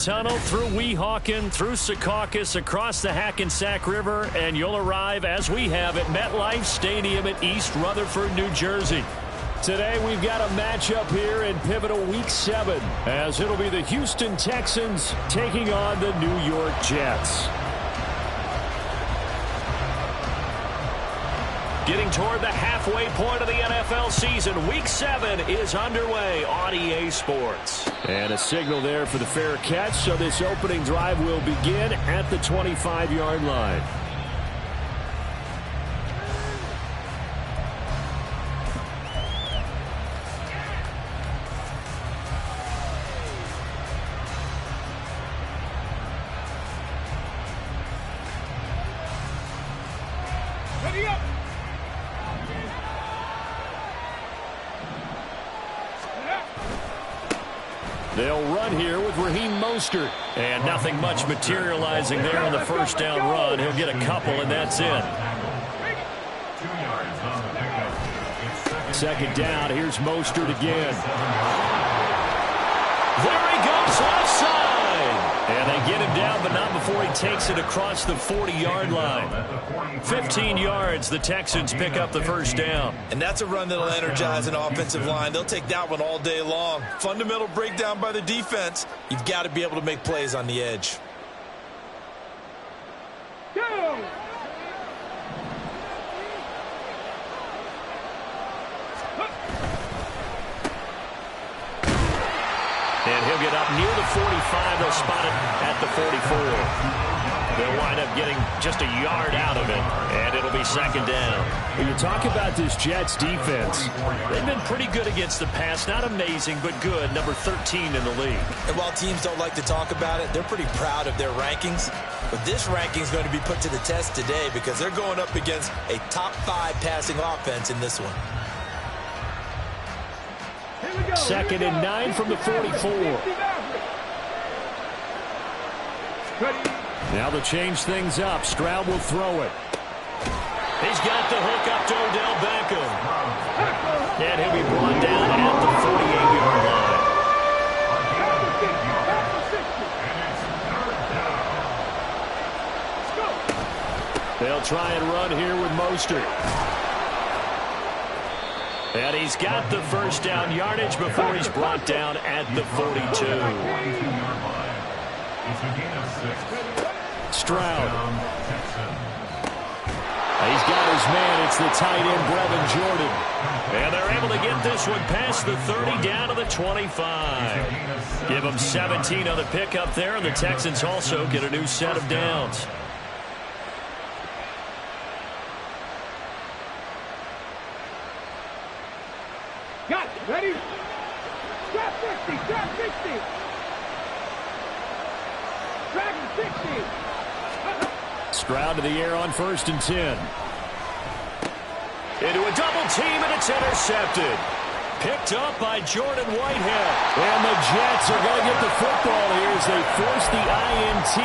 Tunnel through Weehawken, through Secaucus, across the Hackensack River, and you'll arrive, as we have, at MetLife Stadium in East Rutherford, New Jersey. Today we've got a matchup here in pivotal Week 7, as it'll be the Houston Texans taking on the New York Jets. Getting toward the halfway point of the NFL season, Week 7 is underway on EA Sports. And a signal there for the fair catch, so this opening drive will begin at the 25-yard line. Ready up! They'll run here with Raheem Mostert. And nothing much materializing there on the first down run. He'll get a couple, and that's it. Second down, here's Mostert again. There he goes, left side. And they get him down, but not before he takes it across the 40-yard line. 15 yards, the Texans pick up the first down. And that's a run that'll energize an offensive line. They'll take that one all day long. Fundamental breakdown by the defense. You've got to be able to make plays on the edge. Go! And he'll get up near the 45. They'll spot it at the 44. They'll wind up getting just a yard out of it, and it'll be second down. When you talk about this Jets defense, they've been pretty good against the pass. Not amazing, but good. Number 13 in the league. And while teams don't like to talk about it, they're pretty proud of their rankings. But this ranking is going to be put to the test today because they're going up against a top 5 passing offense in this one. Second and 9 from the 44. Now they'll change things up. Stroud will throw it. He's got the hook up to Odell Beckham. And he'll be brought down at the 48-yard line. They'll try and run here with Mostert. And he's got the first down yardage before he's brought down at the 42. Stroud. He's got his man. It's the tight end, Brevin Jordan. And they're able to get this one past the 30 down to the 25. Give them 17 on the pickup there, and the Texans also get a new set of downs. Got it. Ready? Trap 50. Trap 60. Dragon 60. Stroud to the air on 1st and 10. Into a double team, and it's intercepted. Picked up by Jordan Whitehead. And the Jets are going to get the football here as they force the INT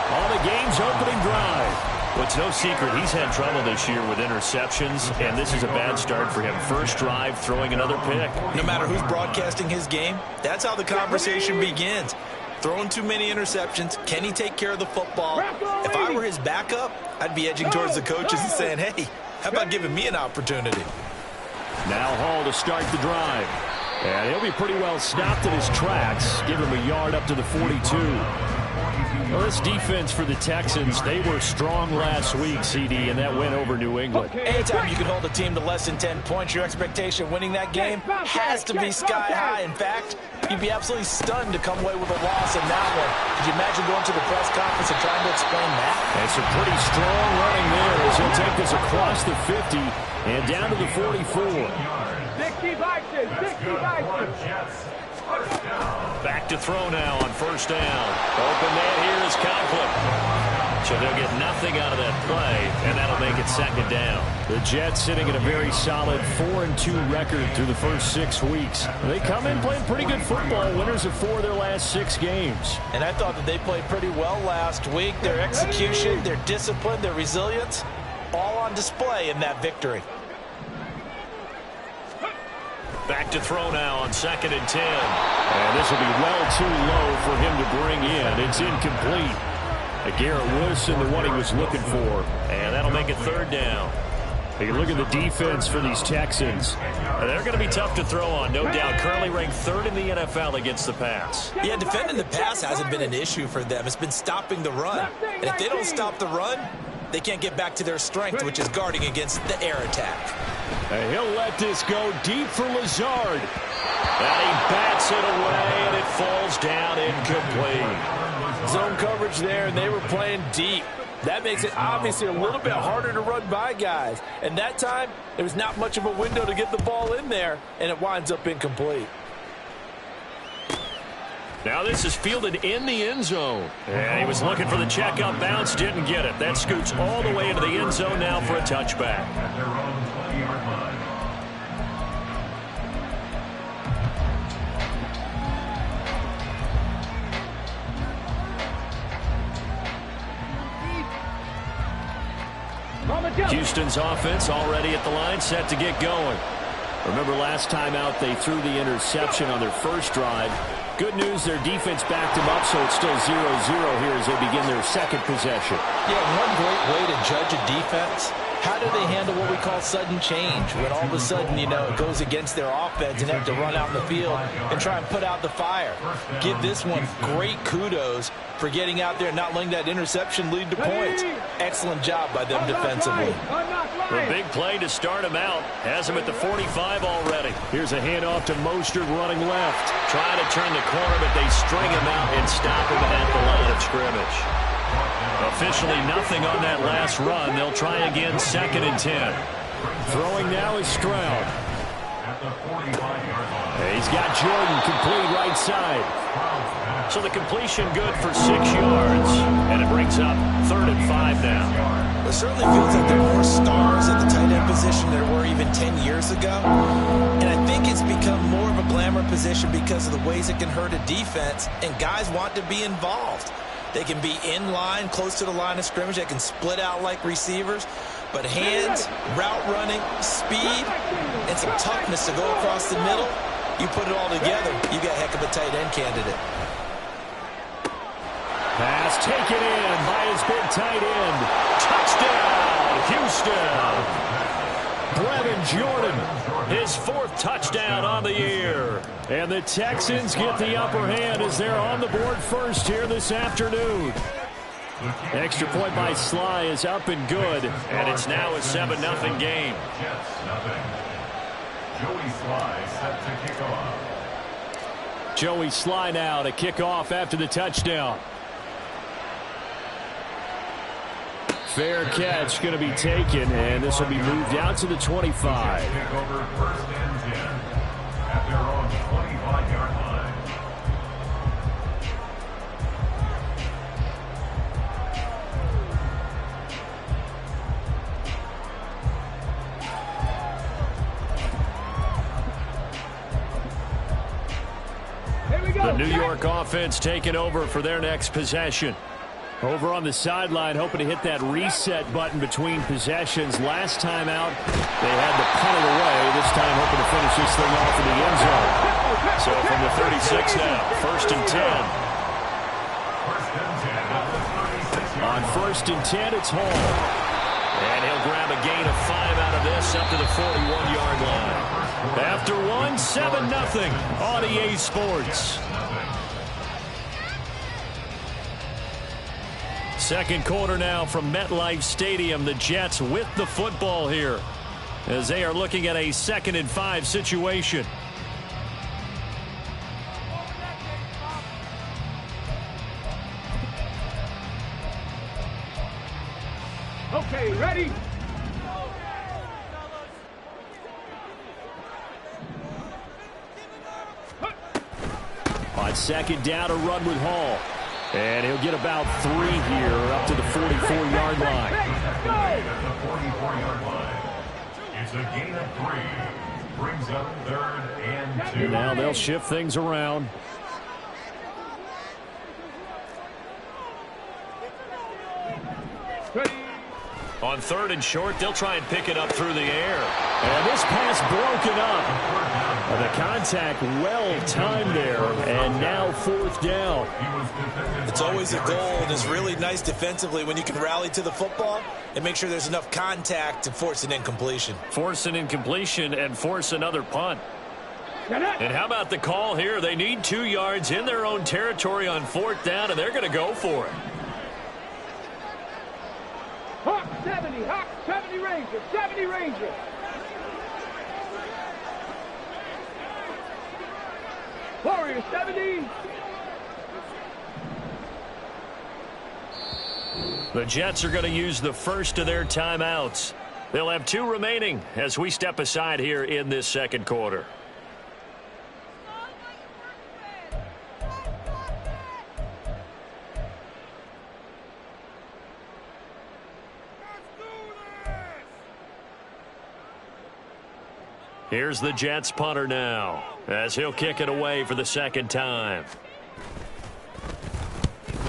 on the game's opening drive. Well, it's no secret he's had trouble this year with interceptions, and this is a bad start for him. First drive, throwing another pick. No matter who's broadcasting his game, that's how the conversation begins. Throwing too many interceptions. Can he take care of the football? If I were his backup, I'd be edging towards the coaches and saying, hey, how about giving me an opportunity? Now Hall to start the drive. And he'll be pretty well stopped in his tracks. Give him a yard up to the 42. Well, this defense for the Texans, they were strong last week, CD, and that went over New England. Anytime you can hold a team to less than 10 points, your expectation of winning that game has to be sky high. In fact, you'd be absolutely stunned to come away with a loss in that one. Could you imagine going to the press conference and trying to explain that? And some pretty strong running there as he'll take this across the 50 and down to the 44. 60 Vikings. 60 Vikings. Back to throw now on first down. Open man here is Conklin. So they'll get nothing out of that play, and that'll make it second down. The Jets sitting at a very solid 4-2 record through the first 6 weeks. They come in playing pretty good football, winners of 4 of their last 6 games. And I thought that they played pretty well last week. Their execution, their discipline, their resilience, all on display in that victory. Back to throw now on 2nd and 10. And this will be well too low for him to bring in. It's incomplete. Garrett Wilson, the one he was looking for. And that'll make it 3rd down. You can look at the defense for these Texans. They're going to be tough to throw on, no doubt. Currently ranked 3rd in the NFL against the pass. Yeah, defending the pass hasn't been an issue for them. It's been stopping the run. And if they don't stop the run, they can't get back to their strength, which is guarding against the air attack. And he'll let this go deep for Lazard. And he bats it away, and it falls down incomplete. Zone coverage there, and they were playing deep. That makes it obviously a little bit harder to run by guys. And that time, there was not much of a window to get the ball in there, and it winds up incomplete. Now this is fielded in the end zone. And he was looking for the checkup bounce, didn't get it. That scoots all the way into the end zone now for a touchback. Houston's offense already at the line, set to get going. Remember last time out they threw the interception on their first drive. Good news, their defense backed them up, so it's still 0-0 here as they begin their second possession. Yeah, one great way to judge a defense, how do they handle what we call sudden change? When all of a sudden, you know, it goes against their offense and they have to run out in the field and try and put out the fire. Give this one great kudos for getting out there and not letting that interception lead to points. Excellent job by them defensively. The big play to start him out. Has him at the 45 already. Here's a handoff to Mostert running left. Trying to turn the corner, but they string him out and stop him at the line of scrimmage. Officially nothing on that last run. They'll try again 2nd and 10. Throwing now is Stroud. He's got Jordan complete right side. So the completion good for 6 yards. And it brings up 3rd and 5 now. It certainly feels like there are more stars at the tight end position than there were even 10 years ago. And I think it's become more of a glamour position because of the ways it can hurt a defense. And guys want to be involved. They can be in line, close to the line of scrimmage. They can split out like receivers. But hands, route running, speed, and some toughness to go across the middle, you put it all together, you got a heck of a tight end candidate. Pass taken in by his big tight end. Touchdown, Houston. Brevin Jordan, his 4th touchdown on the year. And the Texans get the upper hand as they're on the board first here this afternoon. Extra point by Sly is up and good. And it's now a 7-0 game. Joey Sly set to kick off. Joey Sly now to kick off after the touchdown. Fair catch going to be taken, and this will be moved out to the 25. Take over 1st and 10 at their own 25-yard line. The New York offense taking over for their next possession. Over on the sideline, hoping to hit that reset button between possessions. Last time out, they had to punt it away. This time, hoping to finish this thing off in the end zone. So from the 36 now, 1st and 10. On 1st and 10, it's Hall. And he'll grab a gain of 5 out of this up to the 41-yard line. After one, 7-0 on EA Sports. Second quarter now from MetLife Stadium. The Jets with the football here as they are looking at a 2nd and 5 situation. Okay, ready? On 2nd down, a run with Hall. And he'll get about 3 here up to the 44-yard line. At the 44-yard line. It's a gain of 3. Brings up 3rd and 2. And now they'll shift things around. Ready? On 3rd and short, they'll try and pick it up through the air. And this pass broken up. The contact well-timed there, and now 4th down. It's always a goal, and it's really nice defensively when you can rally to the football and make sure there's enough contact to force an incompletion. Force an incompletion and force another punt. And how about the call here? They need 2 yards in their own territory on 4th down, and they're going to go for it. Hawk 70 Rangers, 70 Rangers. Warrior 70. The Jets are going to use the first of their timeouts. They'll have 2 remaining as we step aside here in this second quarter. Here's the Jets punter now as he'll kick it away for the second time.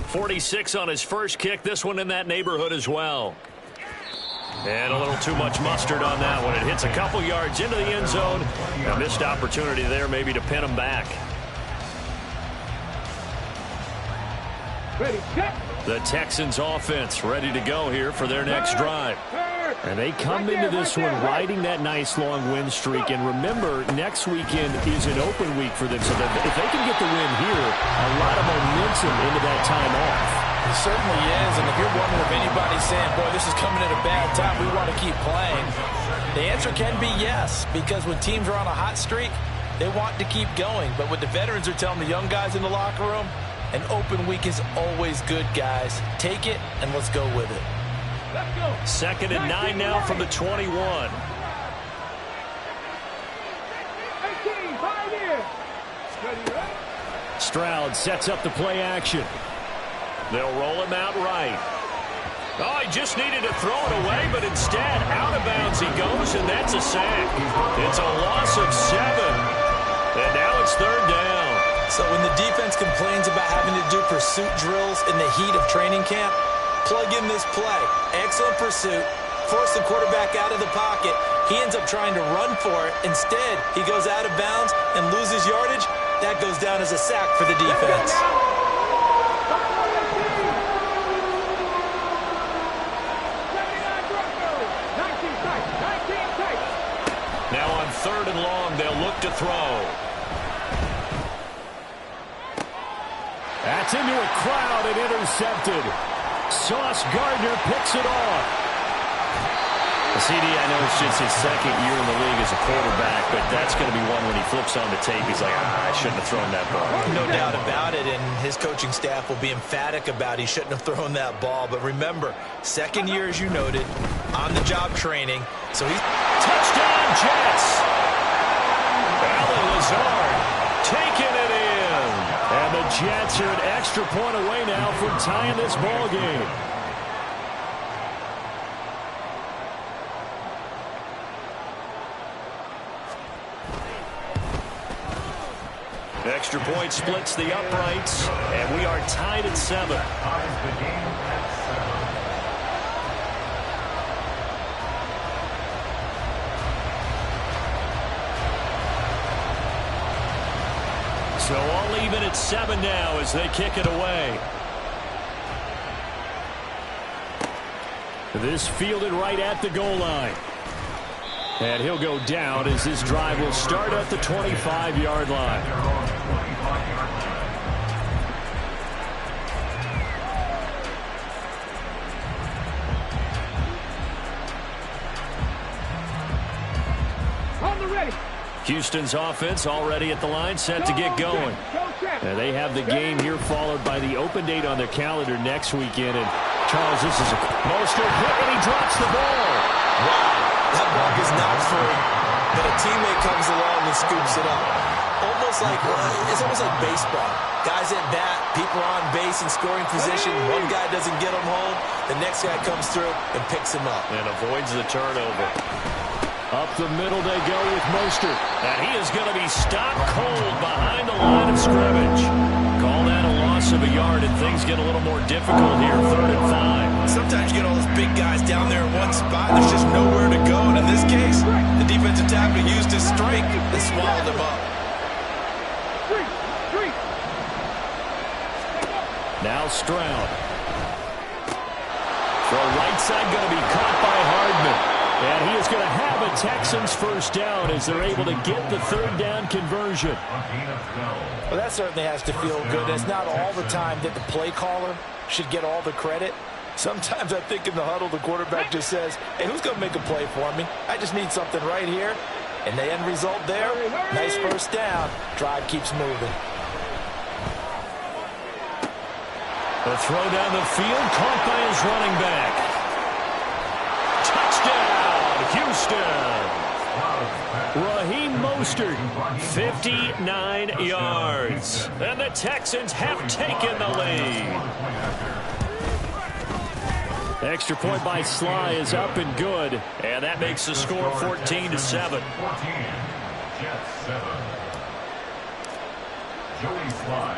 46 on his first kick. This one in that neighborhood as well. And a little too much mustard on that one. It hits a couple yards into the end zone. A missed opportunity there maybe to pin him back. Ready, set. The Texans offense ready to go here for their next drive. And they come into this one riding that nice long win streak. And remember, next weekend is an open week for them. So that if they can get the win here, a lot of momentum into that time off. It certainly is. And if you're wondering if anybody's saying, boy, this is coming at a bad time, we want to keep playing, the answer can be yes. Because when teams are on a hot streak, they want to keep going. But what the veterans are telling the young guys in the locker room, an open week is always good, guys. Take it and let's go with it. Let's go. 2nd and 9 now from the 21. 18, 5 here. Ready, right? Stroud sets up the play action. They'll roll him out right. Oh, he just needed to throw it away, but instead, out of bounds he goes, and that's a sack. It's a loss of 7. And now it's 3rd down. So when the defense complains about having to do pursuit drills in the heat of training camp, plug in this play. Excellent pursuit. Force the quarterback out of the pocket. He ends up trying to run for it. Instead, he goes out of bounds and loses yardage. That goes down as a sack for the defense. Now on 3rd and long, they'll look to throw. That's into a crowd and intercepted. Sauce Gardner picks it off. CD, I know it's just his 2nd year in the league as a quarterback, but that's going to be one when he flips on the tape. He's like, I shouldn't have thrown that ball. No doubt about it, and his coaching staff will be emphatic about he shouldn't have thrown that ball. But remember, 2nd year, as you noted, on-the-job training. So he's... Touchdown, Jets! Allen Lazard taking it in. And the Jets are an extra point away now from tying this ball game. Extra point splits the uprights, and we are tied at 7. So all even at 7 now as they kick it away. This fielded right at the goal line. And he'll go down as this drive will start at the 25-yard line. Houston's offense already at the line, set to get going. And they have the game here followed by the open date on their calendar next weekend. And Charles, this is a Mostert hit and he drops the ball. Wow, that ball is not free, but a teammate comes along and scoops it up. It's almost like baseball. Guys at bat, people on base in scoring position. One guy doesn't get him home, the next guy comes through and picks him up. And avoids the turnover. Up the middle they go with Mostert. And he is going to be stopped cold behind the line of scrimmage. Call that a loss of a yard, and things get a little more difficult here, 3rd and 5. Sometimes you get all those big guys down there in one spot. There's just nowhere to go. And in this case, the defensive time to use his strength and swallowed him up. Now Stroud. Throw right side going to be caught by Hardman. And he is going to have a Texans first down as they're able to get the third down conversion. Well, that certainly has to feel good. It's not all the time that the play caller should get all the credit. Sometimes I think in the huddle, the quarterback just says, hey, who's going to make a play for me? I just need something right here. And the end result there, nice first down. Drive keeps moving. The throw down the field, caught by his running back. Touchdown, Houston. Raheem Mostert, 59 yards. And the Texans have taken the lead. Extra point by Sly is up and good. And that makes the score 14-7.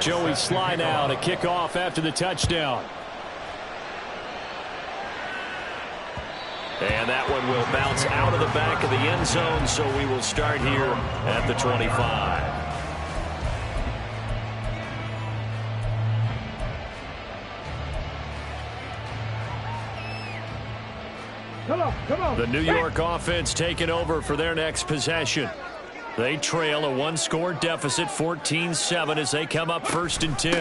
Joey Sly now to kick off after the touchdown. And that one will bounce out of the back of the end zone, so we will start here at the 25. Come on. The New York offense taking over for their next possession. They trail a one-score deficit, 14-7, as they come up 1st and 10.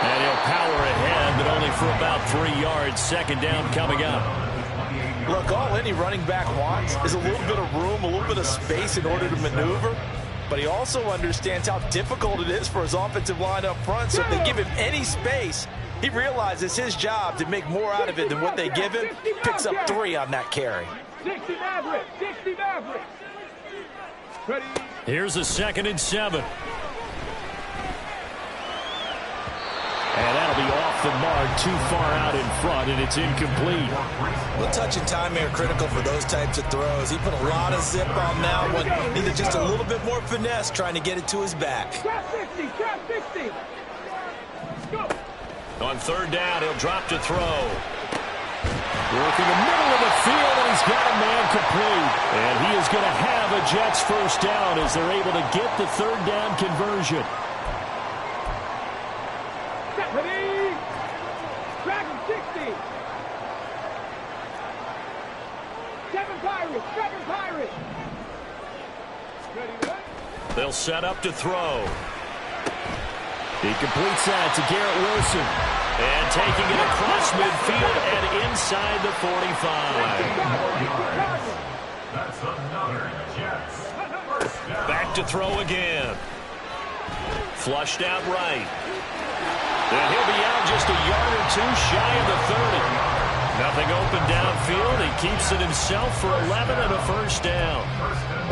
And he'll power ahead, but only for about 3 yards. Second down coming up. Look, all any running back wants is a little bit of room, a little bit of space in order to maneuver. But he also understands how difficult it is for his offensive line up front. So if they give him any space, he realizes his job to make more out of it than what they give him. Picks up 3 on that carry. 60 Maverick. Ready. Here's a 2nd and 7. And that'll be off the mark, too far out in front, and it's incomplete. Well, touch and time are critical for those types of throws. He put a lot of zip on that one. Needed just a little bit more finesse trying to get it to his back. Trap 60. Go. On 3rd down, he'll drop to throw. Working the middle of the field, and he's got a man complete. And he is going to have a Jets first down as they're able to get the 3rd down conversion. Ready. Dragon 60. 7 Pirates. Ready. They'll set up to throw. He completes that to Garrett Wilson. And taking it across midfield and inside the 45. That's another Jets first down. Back to throw again. Flushed out right. And he'll be out just a yard or 2 shy of the 30. Nothing open downfield. He keeps it himself for 11 and a first down.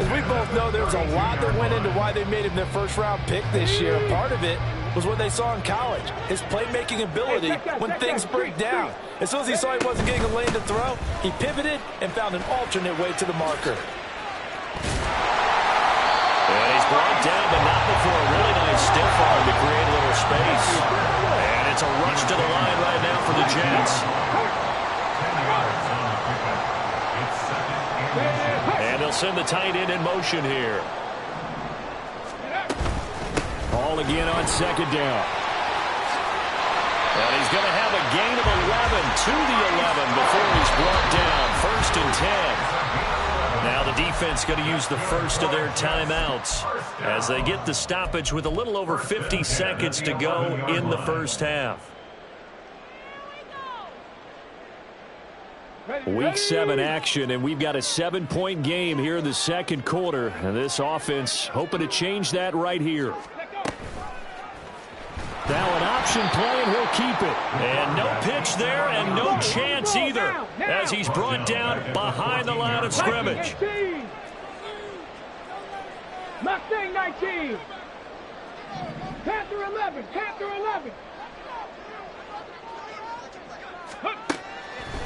As we both know, there's a lot that went into why they made him their first-round pick this year. Part of it was what they saw in college, his playmaking ability when things break down. As soon as he saw he wasn't getting a lane to throw, he pivoted and found an alternate way to the marker. And he's brought down, but not before a really nice stiff arm to create a little space. And it's a rush to the line right now for the Jets. And they'll send the tight end in motion here. Ball again on 2nd down. And he's going to have a gain of 11 to the 11 before he's brought down. 1st and 10. Now the defense going to use the first of their timeouts as they get the stoppage with a little over 50 seconds to go in the first half. Week 7 action, and we've got a 7-point game here in the 2nd quarter. And this offense hoping to change that right here. Now an option play, and he'll keep it. And no pitch there, and no chance either, as he's brought down behind the line of scrimmage. Mustang 19. Panther 11.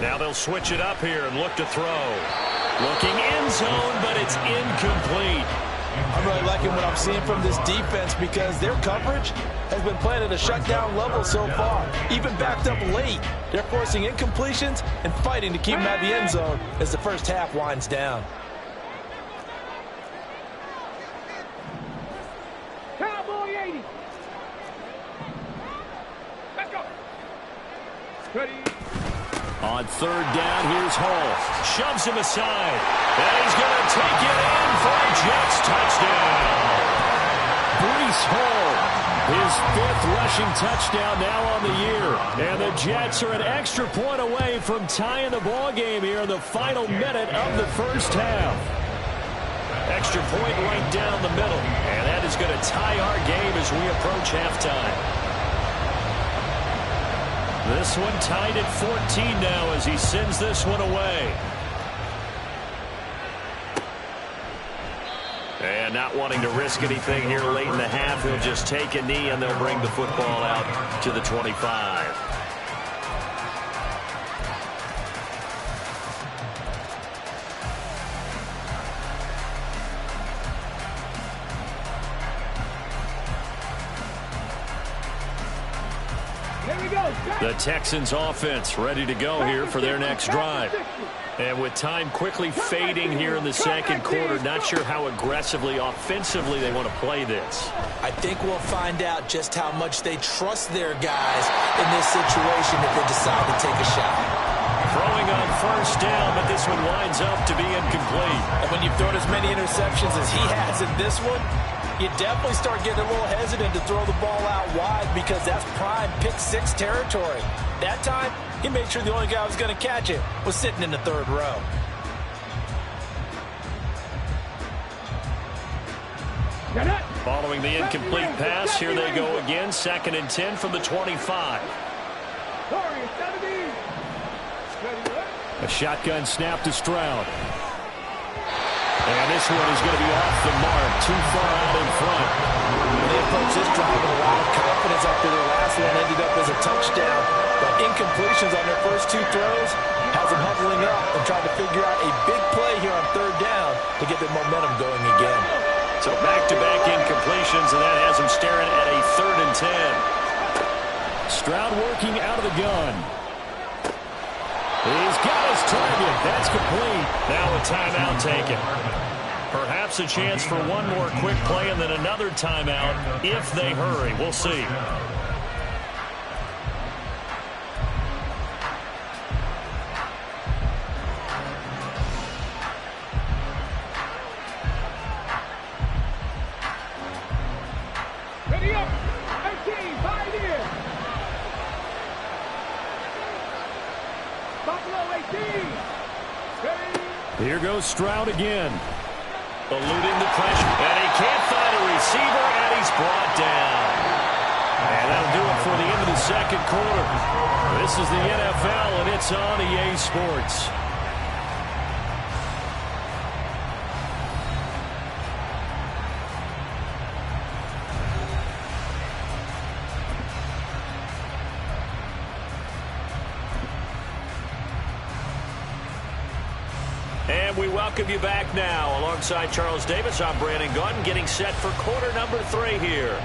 Now they'll switch it up here and look to throw. Looking end zone, but it's incomplete. I'm really liking what I'm seeing from this defense because their coverage has been playing at a shutdown level so far. Even backed up late, they're forcing incompletions and fighting to keep them out of the end zone as the first half winds down. Cowboy 80. Let's go. Ready. On third down, here's Hall. Shoves him aside. And he's going to take it in for a Jets touchdown. Breece Hall, his 5th rushing touchdown now on the year. And the Jets are an extra point away from tying the ball game here in the final minute of the first half. Extra point right down the middle. And that is going to tie our game as we approach halftime. This one tied at 14 now as he sends this one away. And not wanting to risk anything here late in the half, he'll just take a knee and they'll bring the football out to the 25. The Texans offense ready to go here for their next drive. And with time quickly fading here in the second quarter, not sure how aggressively, offensively they want to play this. I think we'll find out just how much they trust their guys in this situation if they decide to take a shot. Throwing on first down, but this one winds up to be incomplete. And when you've thrown as many interceptions as he has in this one, you definitely start getting a little hesitant to throw the ball out wide because that's prime pick-6 territory. That time, he made sure the only guy who was going to catch it was sitting in the third row. Following the incomplete pass, here they go again. 2nd and 10 from the 25. A shotgun snap to Stroud. And this one is going to be off the mark, too far out in front. They approached this drive with a lot of confidence after their last one ended up as a touchdown. But incompletions on their first 2 throws has them huddling up and trying to figure out a big play here on third down to get their momentum going again. So back-to-back incompletions, and that has them staring at a 3rd and 10. Stroud working out of the gun. He's got his target. That's complete. Now a timeout taken. Perhaps a chance for one more quick play and then another timeout if they hurry. We'll see. Ready up. 18, 5 in. Buffalo 18. Ready. Here goes Stroud again. Eluding the pressure. And he can't find a receiver, and he's brought down. And that'll do it for the end of the second quarter. This is the NFL, and it's on EA Sports. And we welcome you back now. Alongside Charles Davis, I'm Brandon Gaudin, getting set for quarter number 3 here.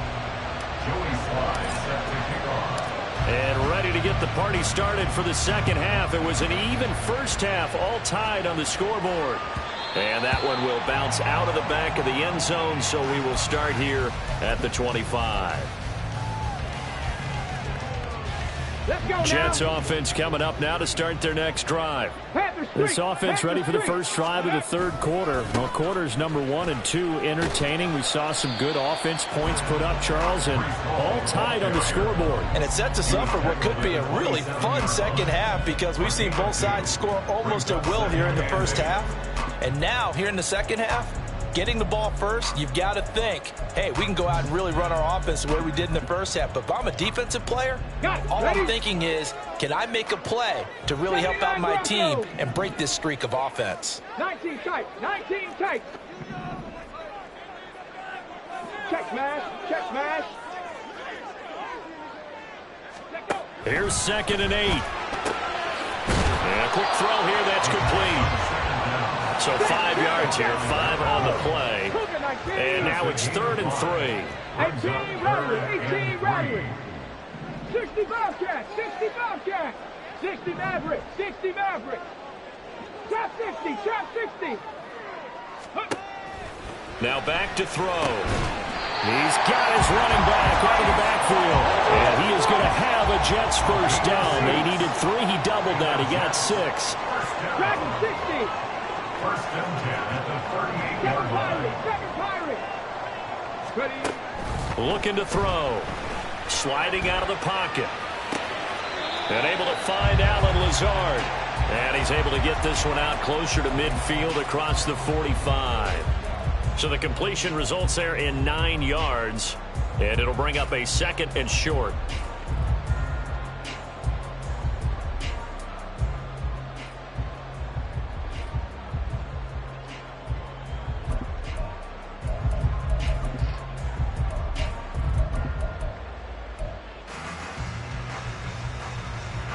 And ready to get the party started for the second half. It was an even first half, all tied on the scoreboard. And that one will bounce out of the back of the end zone, so we will start here at the 25. Jets offense coming up now to start their next drive. This offense ready for the first drive of the third quarter. Well, quarters number 1 and 2 entertaining. We saw some good offense points put up, Charles, and all tied on the scoreboard. And it sets us up for what could be a really fun second half because we've seen both sides score almost at will here in the first half. And now, here in the second half, getting the ball first, you've got to think, hey, we can go out and really run our offense the way we did in the first half. But if I'm a defensive player, all I'm thinking is, can I make a play to really help out my team and break this streak of offense? 19 tight, 19 tight. Check smash, check smash. Here's 2nd and 8. And a quick throw here, that's complete. So 5 yards here, 5 on the play. And now it's 3rd and 3. 18 Rotary, 18 Rotary. 60 Bobcat, 60 Bobcat. 60 Maverick, 60 Maverick. Trap 60, trap 60. Now back to throw. He's got his running back out of the backfield. And he is going to have a Jets first down. They needed 3. He doubled that. He got 6. Dragon 60. First and 10 at the 38-yard line. Second Pirate. Ready. Looking to throw. Sliding out of the pocket. And able to find Allen Lazard. And he's able to get this one out closer to midfield across the 45. So the completion results there in 9 yards. And it'll bring up a 2nd and short.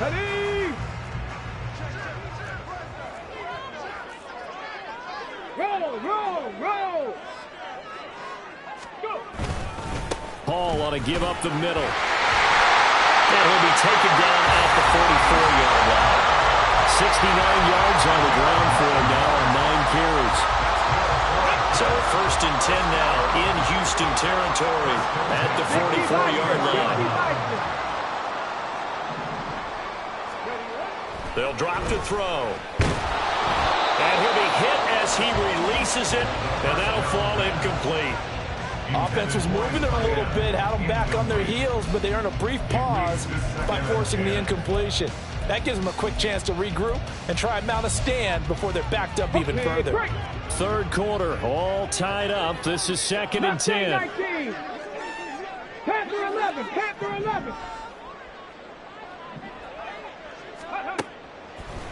Ready. Roll. Go. Hall ought to give up the middle. And he'll be taken down at the 44-yard line. 69 yards on the ground for him now on 9 carries. So 1st and 10 now in Houston territory at the 44-yard line. They'll drop to throw. And he'll be hit as he releases it, and that'll fall incomplete. Offense was moving it a little bit, had them back on their heels, but they earned a brief pause by forcing the incompletion. That gives them a quick chance to regroup and try and mount a stand before they're backed up even further. 3rd quarter, all tied up. This is 2nd and 10. 19. Panther 11, Panther 11.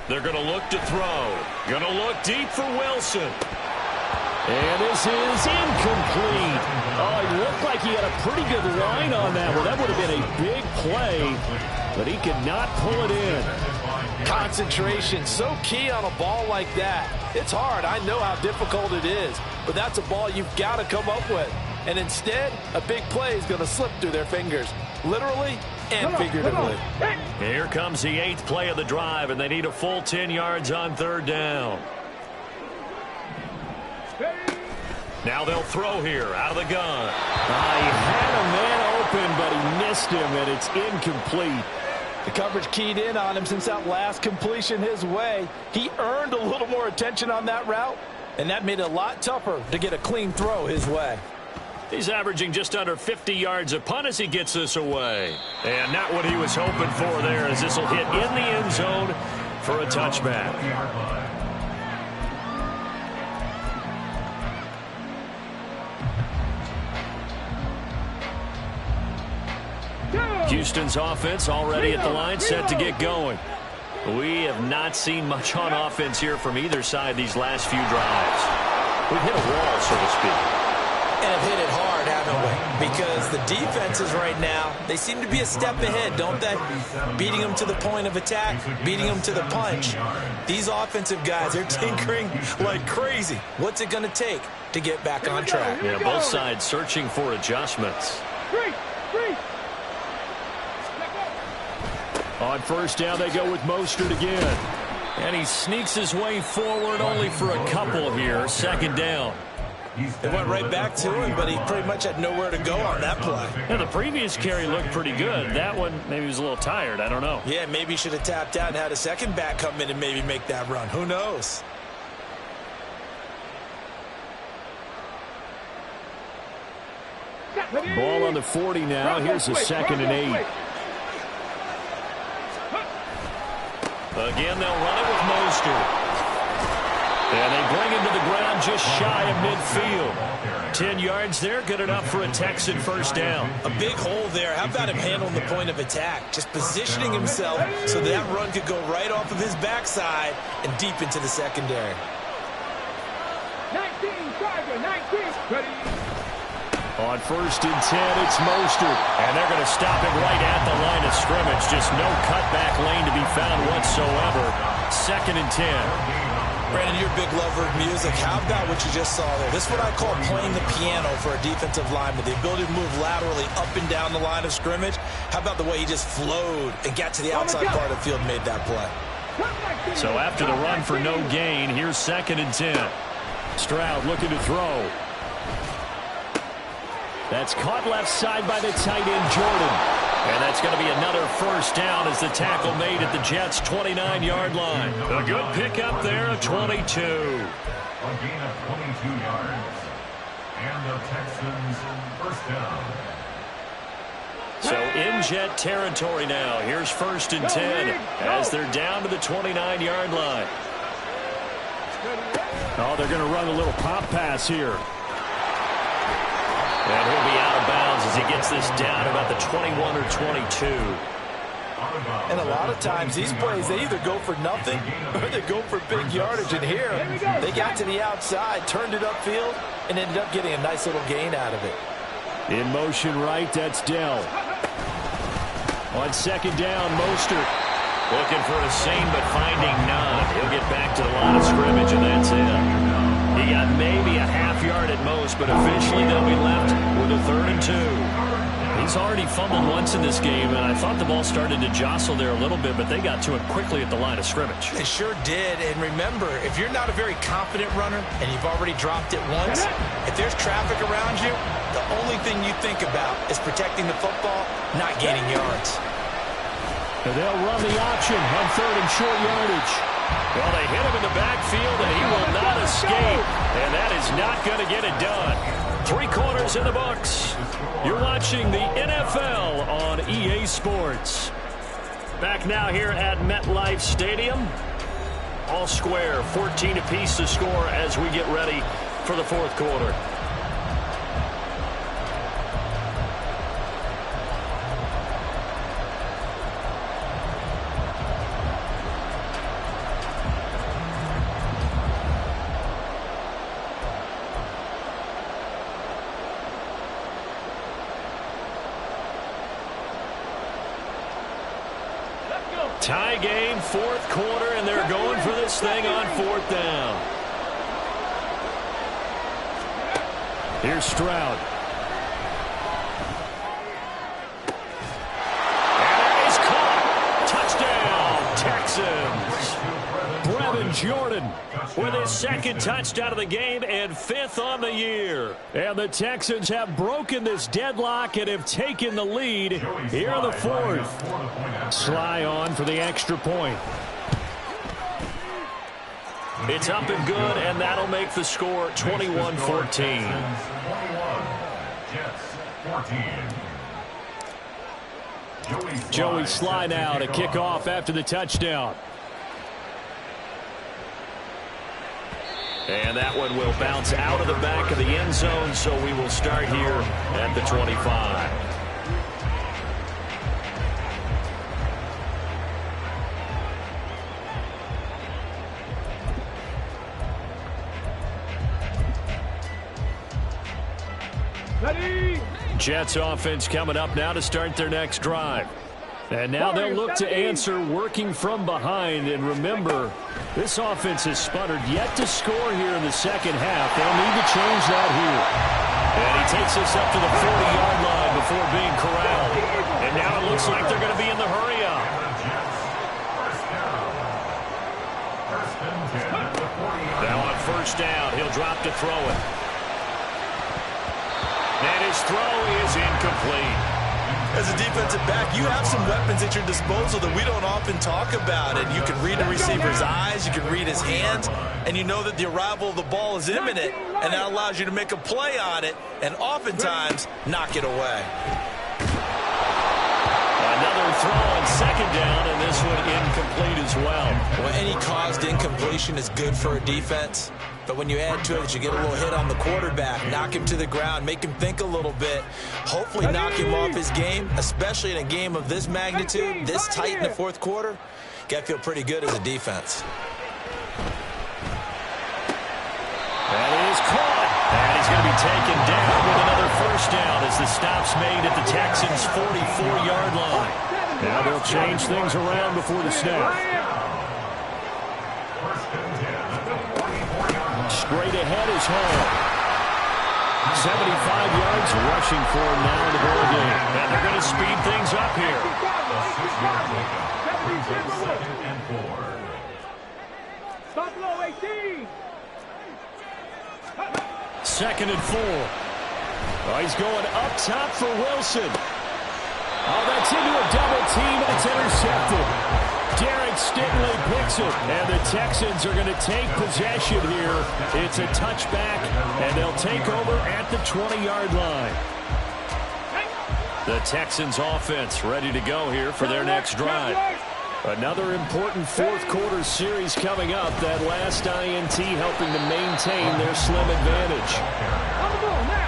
They're going to look to throw. Going to look deep for Wilson. And this is incomplete. Oh, he looked like he had a pretty good line on that one. That would have been a big play, but he could not pull it in. Concentration, so key on a ball like that. It's hard. I know how difficult it is, but that's a ball you've got to come up with. And instead, a big play is going to slip through their fingers, literally and figuratively. Here comes the 8th play of the drive, and they need a full 10 yards on 3rd down. Now they'll throw here out of the gun. He had a man open, but he missed him, and it's incomplete. The coverage keyed in on him since that last completion his way. He earned a little more attention on that route, and that made it a lot tougher to get a clean throw his way. He's averaging just under 50 yards a punt as he gets this away. And not what he was hoping for there, as this will hit in the end zone for a touchback. Houston's offense already at the line, set to get going. We have not seen much on offense here from either side these last few drives. We've hit a wall, so to speak. And have hit it hard, haven't we? Because the defenses right now, they seem to be a step ahead, don't they? Beating them to the point of attack, beating them to the punch. These offensive guys, they're tinkering like crazy. What's it going to take to get back on track? Yeah, both sides searching for adjustments. On 1st down, they go with Mostert again. And he sneaks his way forward only for a couple here. 2nd down. It went right back to him, but he pretty much had nowhere to go on that play. Yeah, the previous carry looked pretty good. That one, maybe he was a little tired. I don't know. Yeah, maybe he should have tapped out and had a second back come in and maybe make that run. Who knows? Ball on the 40 now. Here's a 2nd and 8. Again, they'll run it with Mostert. And they bring him to the ground just shy of midfield. 10 yards there, good enough for a Texan 1st down. A big hole there. How about him handling the point of attack? Just positioning himself so that run could go right off of his backside and deep into the secondary. 19, Tiger, 19. Ready. On 1st and 10, it's Mostert. And they're going to stop him right at the line of scrimmage. Just no cutback lane to be found whatsoever. 2nd and 10. Brandon, you're a big lover of music. How about what you just saw there? This is what I call playing the piano for a defensive lineman. The ability to move laterally up and down the line of scrimmage. How about the way he just flowed and got to the outside part of the field and made that play? So after the run for no gain, here's 2nd and 10. Stroud looking to throw. That's caught left side by the tight end, Jordan. And that's going to be another first down as the tackle made at the Jets' 29-yard line. A good pickup there, a 22. A gain of 22 yards. And the Texans first down. So in Jet territory now. Here's 1st and 10 as they're down to the 29-yard line. Oh, they're going to run a little pop pass here. And he'll be out of bounds as he gets this down about the 21 or 22. And a lot of times these plays, they either go for nothing or they go for big yardage. And here, they got to the outside, turned it upfield, and ended up getting a nice little gain out of it. In motion right, that's Dell. On 2nd down, Mostert. Looking for a seam, but finding none. He'll get back to the line of scrimmage, and that's it. He got maybe a half yard at most, but officially they'll be left with a 3rd and 2. He's already fumbled once in this game, and I thought the ball started to jostle there a little bit, but they got to it quickly at the line of scrimmage. They sure did. And remember, if you're not a very confident runner and you've already dropped it once, if there's traffic around you, the only thing you think about is protecting the football, not gaining yards. And they'll run the option on 3rd and short yardage. Well, they hit him in the backfield, and he will not escape. And that is not going to get it done. 3 quarters in the books. You're watching the NFL on EA Sports. Back now here at MetLife Stadium. All square, 14 apiece to score as we get ready for the 4th quarter. Tie game, 4th quarter, and they're going for this thing on 4th down. Here's Stroud. And he's caught. Touchdown, Texans. Brevin Jordan with his 2nd touchdown of the game and 5th on the year. And the Texans have broken this deadlock and have taken the lead here in the 4th. Sly on for the extra point. It's up and good, and that'll make the score 21-14. Joey Sly now to kick off after the touchdown. And that one will bounce out of the back of the end zone, so we will start here at the 25. Ready? Jets offense coming up now to start their next drive. And now they'll look to answer working from behind. And remember, this offense has sputtered yet to score here in the 2nd half. They'll need to change that here. And he takes us up to the 40-yard line before being corralled. And now it looks like they're going to be in the hurry-up. Now on 1st down, he'll drop to throw it. And his throw is incomplete. As a defensive back, you have some weapons at your disposal that we don't often talk about. And you can read the receiver's eyes, you can read his hands, and you know that the arrival of the ball is imminent, and that allows you to make a play on it and oftentimes knock it away. Another throw on 2nd down, and this one incomplete as well. Well, any caused incompletion is good for a defense. But when you add to it, you get a little hit on the quarterback, knock him to the ground, make him think a little bit, hopefully knock him off his game, especially in a game of this magnitude, this tight in the 4th quarter. You got to feel pretty good as a defense. That is caught. And he's going to be taken down with another 1st down as the stop's made at the Texans' 44-yard line. Now they'll change things around before the snap. straight ahead is home. 75 yards rushing for him now in the ball game. And they're going to speed things up here. Buffalo 18. Second and 4. Oh, he's going up top for Wilson. Oh, that's into a double team, and it's intercepted. Derek Stingley picks it, and the Texans are going to take possession here. It's a touchback, and they'll take over at the 20-yard line. The Texans offense ready to go here for their next drive. Another important fourth-quarter series coming up. That last INT helping to maintain their slim advantage.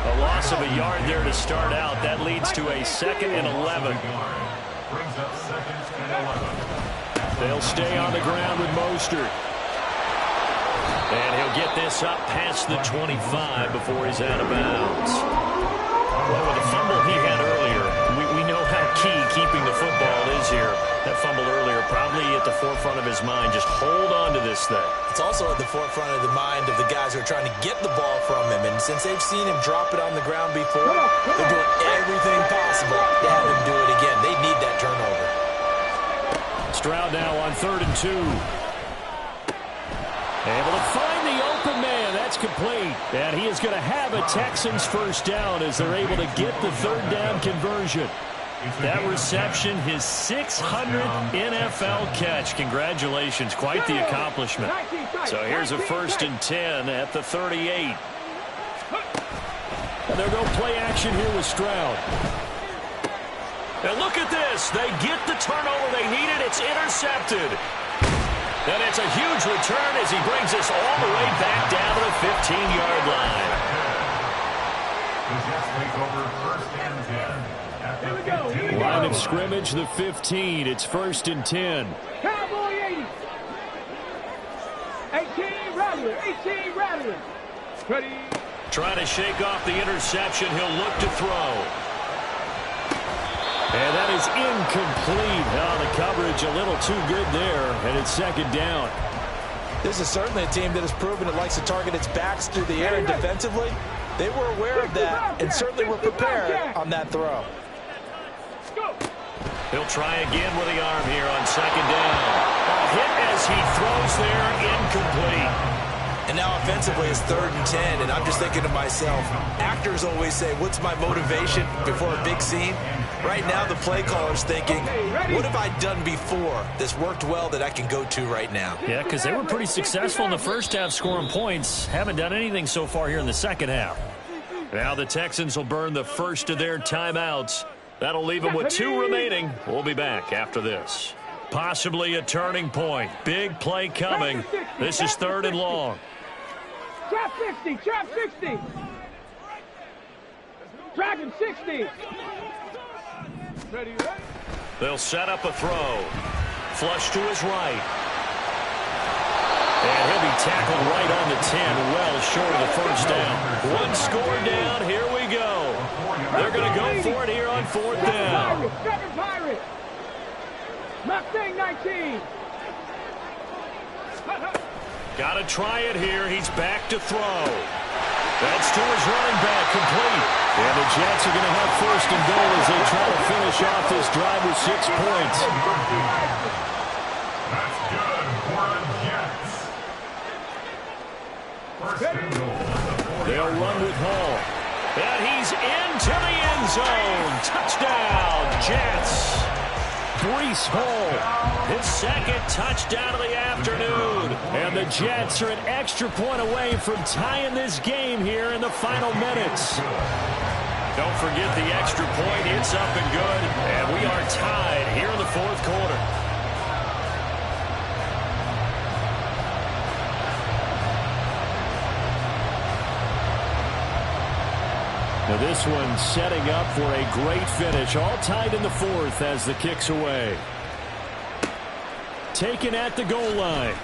A loss of a yard there to start out. That leads to a 2nd and 11. They'll stay on the ground with Mostert. And he'll get this up past the 25 before he's out of bounds. Well, with the fumble he had earlier, we know how key keeping the football is here. That fumble earlier probably at the forefront of his mind. Just hold on to this thing. It's also at the forefront of the mind of the guys who are trying to get the ball from him. And since they've seen him drop it on the ground before, they're doing everything possible to have him do it again. They need that turnover. Stroud now on 3rd and 2. Able to find the open man. That's complete. And he is going to have a Texans first down as they're able to get the 3rd down conversion. That reception, his 600th NFL catch. Congratulations. Quite the accomplishment. So here's a 1st and 10 at the 38. And they'll go play action here with Stroud. And look at this. They get the turnover they needed. It's intercepted. And it's a huge return as he brings us all the way back down to the 15-yard line. The Jets take over 1st and 10 at the 15. Line of scrimmage, the 15. It's 1st and 10. Cowboy 80. 18 Rattler. 18 Rattler. Ready. Trying to shake off the interception. He'll look to throw. And that is incomplete. Oh, the coverage a little too good there, and it's 2nd down. This is certainly a team that has proven it likes to target its backs through the air and defensively. They were aware of that and certainly were prepared on that throw. He'll try again with the arm here on 2nd down. A hit as he throws there, incomplete. And now offensively it's 3rd and 10, and I'm just thinking to myself, actors always say, what's my motivation before a big scene? Right now the play caller's thinking, what have I done before that's worked well that I can go to right now? Yeah, because they were pretty successful in the first half scoring points. Haven't done anything so far here in the second half. Now the Texans will burn the first of their timeouts. That'll leave them with 2 remaining. We'll be back after this. Possibly a turning point. Big play coming. This is 3rd and long. Trap 60. Trap 60. Dragon 60. Ready, ready. They'll set up a throw. Flush to his right. And he'll be tackled right on the 10, well short of the first down. 1 score down, here we go. They're going to go for it here on 4th down. Second Pirate. Mustang 19. Got to try it here. He's back to throw. That's to his running back, complete. And the Jets are going to have 1st and goal as they try to finish off this drive with 6 points. That's good for the Jets. 1st and goal. They'll run with Hall. And he's into the end zone. Touchdown, Jets. Breece Hall, his 2nd touchdown of the afternoon. And the Jets are an extra point away from tying this game here in the final minutes. Don't forget the extra point. It's up and good. And we are tied here in the 4th quarter. Now this one setting up for a great finish. All tied in the 4th as the kick's away. Taken at the goal line.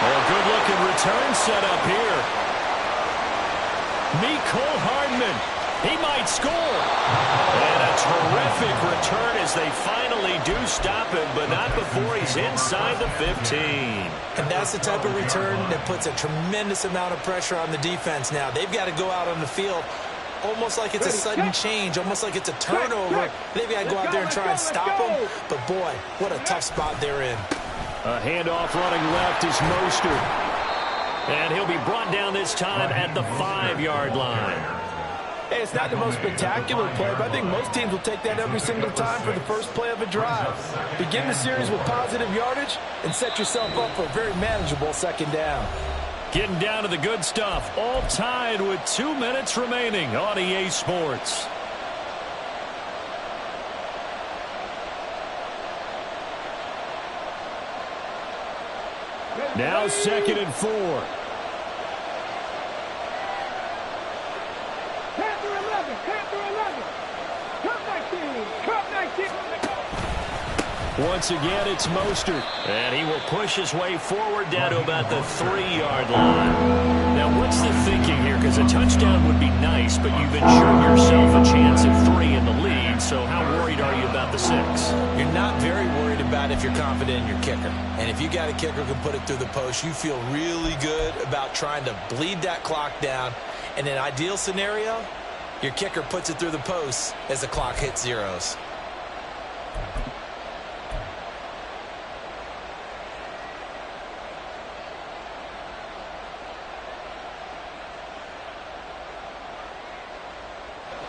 Oh, good-looking return set up here. Mecole Hardman He might score. And a terrific return as they finally do stop him, but not before he's inside the 15. And that's the type of return that puts a tremendous amount of pressure on the defense now. They've got to go out on the field almost like it's a sudden change, almost like it's a turnover. They've got to go out there and try and stop them. But, boy, what a tough spot they're in. A handoff running left is Mostert. And he'll be brought down this time at the 5-yard line. Hey, it's not the most spectacular play, but I think most teams will take that every single time for the first play of a drive. Begin the series with positive yardage and set yourself up for a very manageable second down. Getting down to the good stuff, all tied with 2 minutes remaining on EA Sports. Now 2nd and 4. Panther 11, Panther 11. Cup 19, Cup 19. Once again, it's Mostert. And he will push his way forward down to about the 3-yard line. Now, what's the thinking here? Because a touchdown would be nice, but you've ensured yourself a chance at 3 in the lead. So how worried are you about the 6? You're not very worried about if you're confident in your kicker. And if you got a kicker who can put it through the post, you feel really good about trying to bleed that clock down. In an ideal scenario, your kicker puts it through the post as the clock hits zeros.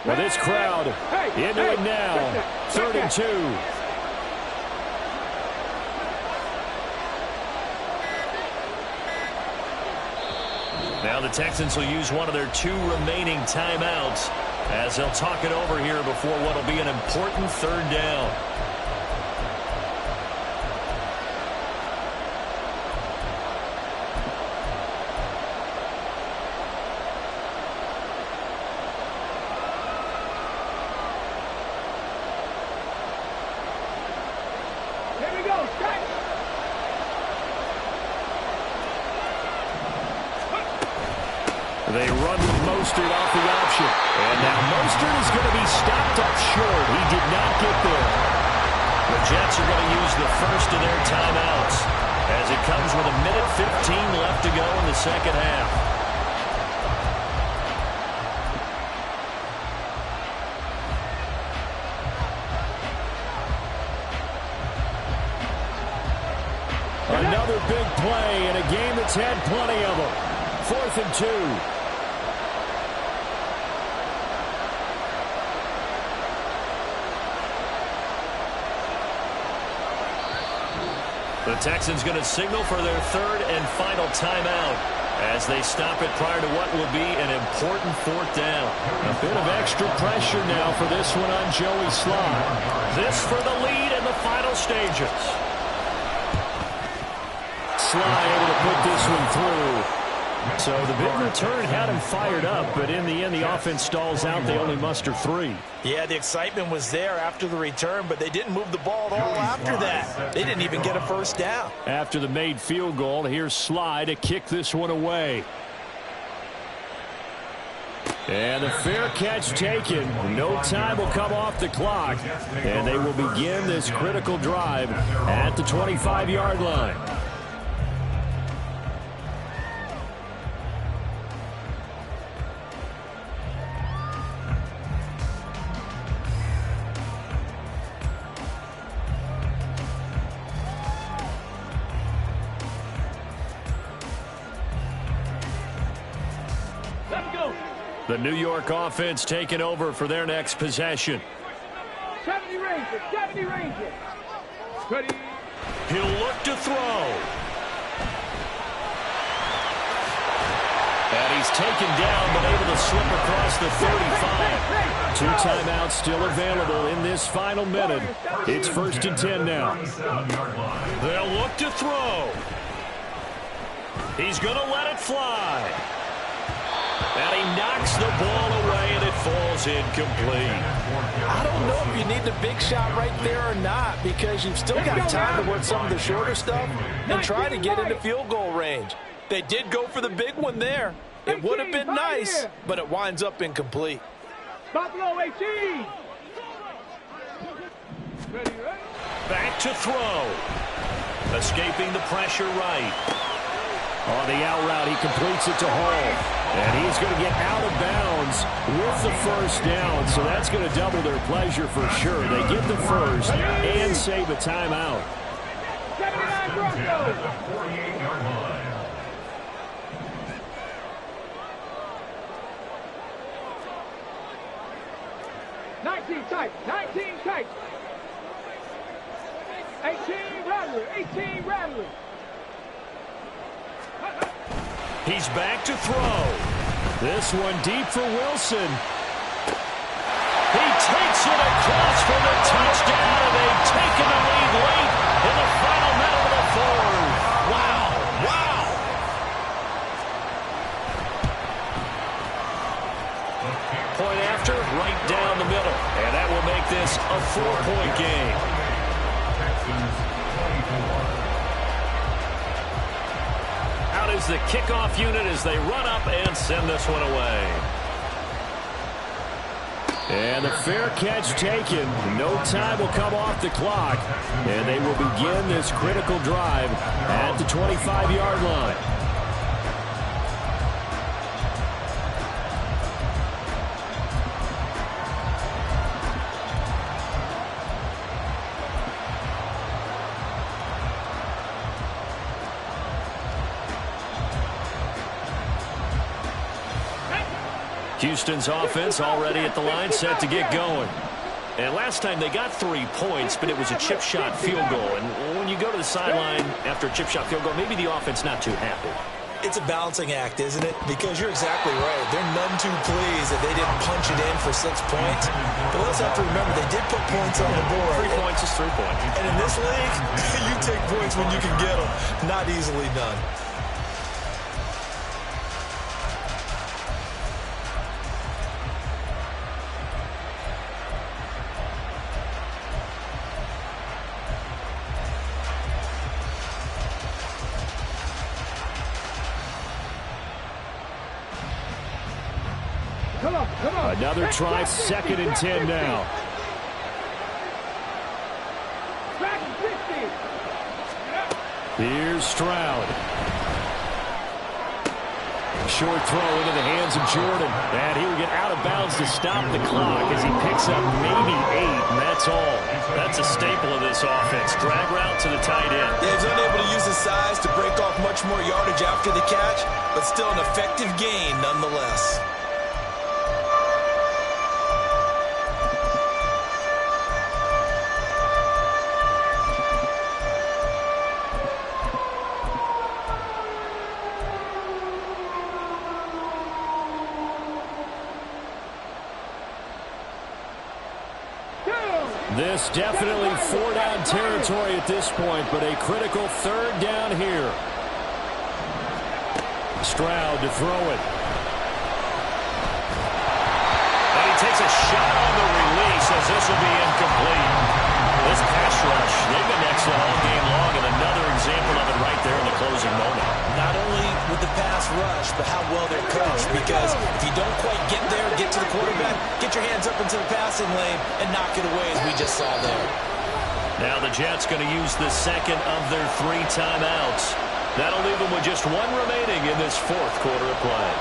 Well, this crowd into it now. 3rd and 2. Now the Texans will use one of their 2 remaining timeouts as they'll talk it over here before what will be an important 3rd down. They run with Mostert off the option. And now Mostert is going to be stopped up short. He did not get there. The Jets are going to use the first of their timeouts as it comes with 1:15 left to go in the second half. Another big play in a game that's had plenty of them. 4th and 2. The Texans going to signal for their 3rd and final timeout as they stop it prior to what will be an important 4th down. A bit of extra pressure now for this one on Joey Slye. This for the lead in the final stages. Slye able to put this one through. So the big return had him fired up, but in the end, the offense stalls out. They only muster 3. Yeah, the excitement was there after the return, but they didn't move the ball at all after that. They didn't even get a first down. After the made field goal, here's Slye to kick this one away. And a fair catch taken. No time will come off the clock, and they will begin this critical drive at the 25-yard line. The New York offense taking over for their next possession. 70 Rangers, 70 Rangers. Ready. He'll look to throw. And he's taken down, but able to slip across the 35. 2 timeouts still available in this final minute. It's 1st and 10 now. They'll look to throw. He's going to let it fly. And he knocks the ball away, and it falls incomplete. I don't know if you need the big shot right there or not, because you've still got time to work some of the shorter stuff and try to get into field goal range. They did go for the big one there. It would have been nice, but it winds up incomplete. Buffalo 18. Ready? Back to throw. Escaping the pressure right. On the out route, he completes it to Hall. And he's going to get out of bounds with the first down. So that's going to double their pleasure for sure. They get the first and save a timeout. 79 Broncos. 48-yard line. 19 tight. 19 tight. 18 Rattler. 18 Rattler. He's back to throw. This one deep for Wilson. He takes it across for the touchdown, and they've taken the lead late in the final minute of the fourth. Wow. Wow. Point after, right down the middle. And that will make this a 4-point game. Texans 24. Out is the kickoff unit as they run up and send this one away. And the fair catch taken. No time will come off the clock. And they will begin this critical drive at the 25-yard line. Houston's offense already at the line, set to get going. And last time they got 3 points, but it was a chip shot field goal. And when you go to the sideline after a chip shot field goal, maybe the offense not too happy. It's a balancing act, isn't it? Because you're exactly right. They're none too pleased that they didn't punch it in for 6 points. But let's have to remember, they did put points on the board. 3 points is 3 points. And in this league, you take points when you can get them. Not easily done. Come on. Another try, 2nd and 10 now. Back 60. Here's Stroud. Short throw into the hands of Jordan. And he will get out of bounds to stop the clock as he picks up maybe 8, and that's all. That's a staple of this offense. Drag route to the tight end. Yeah, he's unable to use his size to break off much more yardage after the catch, but still an effective gain nonetheless. This definitely 4-down territory at this point, but a critical 3rd down here. Stroud to throw it. And he takes a shot on the release as this will be incomplete. This pass rush, they've been excellent all game long, and another example of it right there in the closing moment. Not only with the pass rush, but how well they're coached. Because if you don't quite get there, get to the quarterback, get your hands up into the passing lane and knock it away as we just saw there. Now the Jets going to use the 2nd of their 3 timeouts. That'll leave them with just 1 remaining in this 4th quarter of play.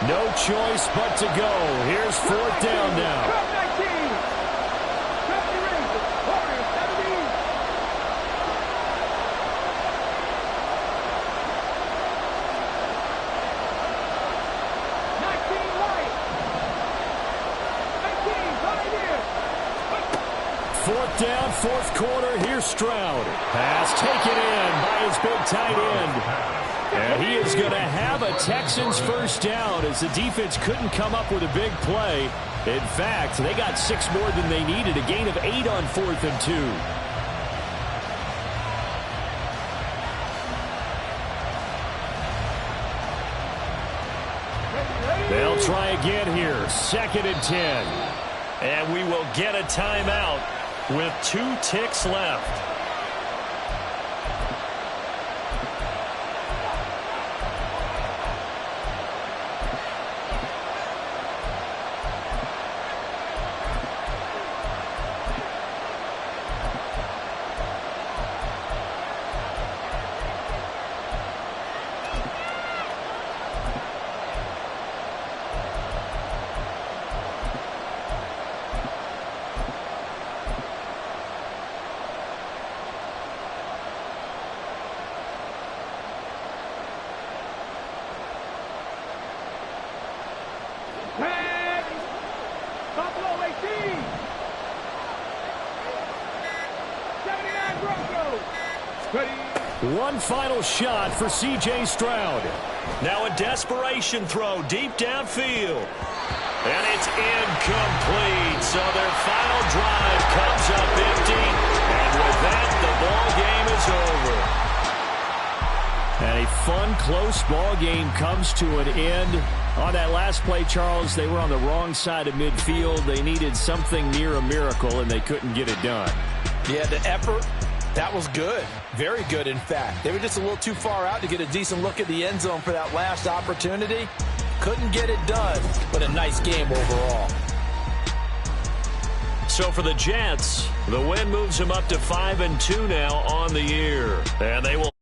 No choice but to go. Here's 4th down now. Drop 19. Drop the Razor. Warriors 17. Light. 19, Pioneer. 4th down, 4th quarter. Here's Stroud. Pass taken in by his big tight end. And he is going to have a Texans first down as the defense couldn't come up with a big play. In fact, they got 6 more than they needed, a gain of 8 on 4th and 2. They'll try again here, 2nd and 10. And we will get a timeout with 2 ticks left. Buffalo 18. 79 Broncos. Ready. One final shot for C.J. Stroud. Now a desperation throw deep downfield. And it's incomplete. So their final drive comes up empty. And with that, the ball game is over. And a fun, close ball game comes to an end. On that last play, Charles, they were on the wrong side of midfield. They needed something near a miracle, and they couldn't get it done. Yeah, the effort, that was good. Very good, in fact. They were just a little too far out to get a decent look at the end zone for that last opportunity. Couldn't get it done, but a nice game overall. So for the Jets, the win moves them up to 5-2 now on the year. And they will